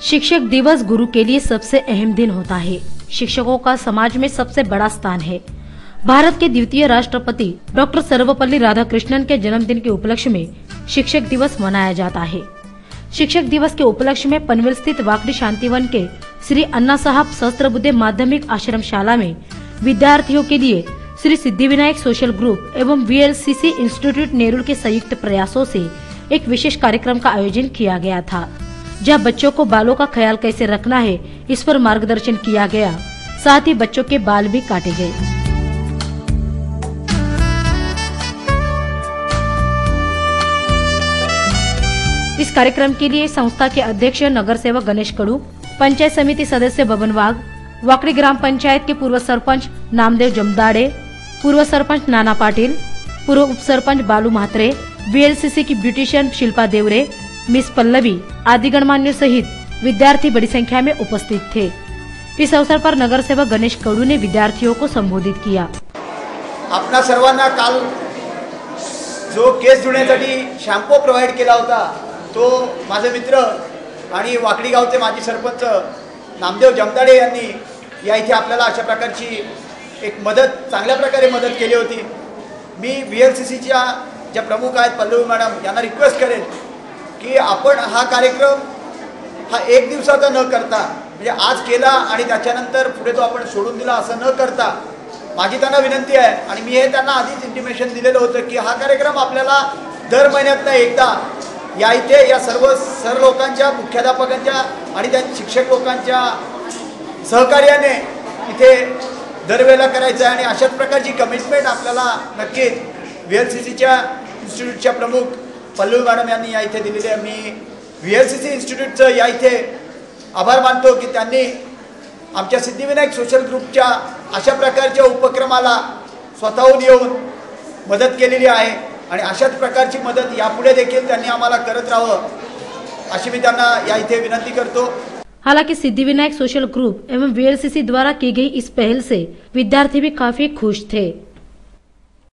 शिक्षक दिवस गुरु के लिए सबसे अहम दिन होता है। शिक्षकों का समाज में सबसे बड़ा स्थान है। भारत के द्वितीय राष्ट्रपति डॉक्टर सर्वपल्ली राधाकृष्णन के जन्मदिन के उपलक्ष्य में शिक्षक दिवस मनाया जाता है। शिक्षक दिवस के उपलक्ष्य में पनवेल स्थित वाकडी शांतिवन के श्री अन्ना साहब सहस्त्रबुद्धे माध्यमिक आश्रम शाला में विद्यार्थियों के लिए श्री सिद्धिविनायक सोशल ग्रुप एवं VLCC इंस्टीट्यूट नेरुल के संयुक्त प्रयासों से एक विशेष कार्यक्रम का आयोजन किया गया था, जहां बच्चों को बालों का ख्याल कैसे रखना है इस पर मार्गदर्शन किया गया। साथ ही बच्चों के बाल भी काटे गए। इस कार्यक्रम के लिए संस्था के अध्यक्ष नगर सेवक गणेश कडू, पंचायत समिति सदस्य बबन वाघ, वाकडी ग्राम पंचायत के पूर्व सरपंच नामदेव जमदाड़े, पूर्व सरपंच नाना पाटिल, पूर्व उप सरपंच बालू म्हात्रे, VLCC की ब्यूटिशियन शिल्पा देवरे, मिस पल्लवी आदि गणमान्यों सहित विद्यार्थी बड़ी संख्या में उपस्थित थे। इस अवसर पर नगर सेवक गणेश कडू ने विद्यार्थियों को संबोधित किया। आपणा सर्वांना काल जो केस धुण्यासाठी शॅम्पू प्रोव्हाइड केला होता तो माझे मित्र आणि वाकडी गावचे माजी सरपंच नामदेव जमदाडे यांनी या इथे आपल्याला अशा प्रकारची एक मदत चांगल्या प्रकारे मदत केली होती। मी VLCCच्या ज्या प्रमुख आहेत पल्लवी मॅडम यांना रिक्वेस्ट करेन की आपण हा कार्यक्रम हा एक दिवसाचा न करता म्हणजे आज केला आणि त्याच्यानंतर पुढे तो आपण सोडून दिला असं न करता माझी त्यांना विनंती आहे आणि मी हे त्यांना आधीच इंटिमेशन दिलेलं होतं की हा कार्यक्रम आपल्याला दर महिन्यातनं एकदा या इथे या सर्व सर लोकांच्या मुख्याध्यापकांच्या आणि त्या शिक्षक लोकांच्या सहकार्याने इथे दरवेळेला करायचं आहे आणि अशाच प्रकारची कमिटमेंट आपल्याला नक्कीच VLCCच्या इन्स्टिट्यूटच्या प्रमुख पल्लवी मॅडम यांनी या इथे दिलेली आहे। मी VLCC इन्स्टिट्यूटचं या इथे आभार मानतो की त्यांनी आमच्या सिद्धिविनायक सोशल ग्रुपच्या अशा प्रकारच्या उपक्रमाला स्वतःहून येऊन मदत केलेली आहे आणि अशाच प्रकारची मदत यापुढे देखील त्यांनी आम्हाला करत राहावं अशी मी त्यांना या इथे विनंती करतो। हालांकि सिद्धिविनायक सोशल ग्रुप एवं VLCC द्वारा की गई इस पहल से विद्यार्थी भी काफी खुश थे।